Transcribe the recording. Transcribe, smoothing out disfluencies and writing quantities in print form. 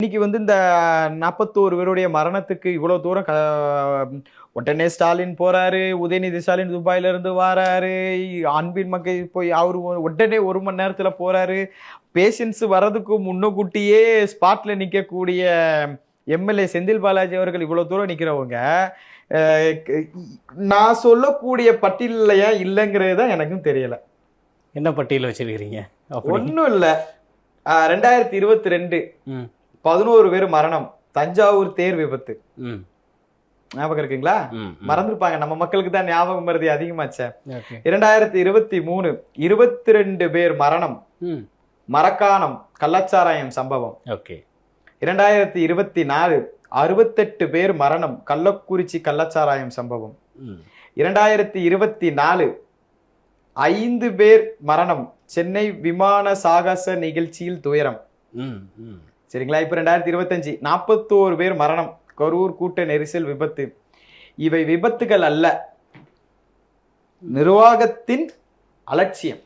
இன்னைக்கு இந்த 41 பேருடைய மரணத்துக்கு இவ்வளவு தூரம் உடனே ஸ்டாலின் போறாரு, உதயநிதி ஸ்டாலின் துபாயில இருந்து வராரு, அன்பின் மக்கள் போய் அவரு உடனே 1 மணி நேரத்துல போறாரு. பேஷன்ஸ் வர்றதுக்கு முன்னக்கூட்டியே ஸ்பாட்ல நிக்கக்கூடிய எம்எல்ஏ செந்தில் பாலாஜி அவர்கள் இவ்வளவு தூரம் நிக்கிறவங்க நான் சொல்லக்கூடிய பட்டியலையா இல்லைங்கிறது தான் எனக்கும் தெரியல. என்ன பட்டியல் வச்சிருக்கிறீங்க? ஒன்னும் இல்ல. 2022 11 பேர் மரணம், தஞ்சாவூர் தேர் விபத்து. ஞாபகம் இருக்குங்களா? மறந்துருப்பாங்க, நம்ம மக்களுக்கு தான் ஞாபகம் மருதி அதிகமாச்ச. 2023 22 பேர் மரணம், மரக்காணம் கள்ளச்சாராயம் சம்பவம். 2024 68 பேர் மரணம், கள்ளக்குறிச்சி கள்ளச்சாராயம் சம்பவம். 2024 5 பேர் மரணம், சென்னை விமான சாகச நிகழ்ச்சியில் துயரம். சரிங்களா? இப்ப 2025 41 பேர் மரணம், கரூர் கூட்ட நெரிசல் விபத்து. இவை விபத்துகள் அல்ல, நிர்வாகத்தின் அலட்சியம்.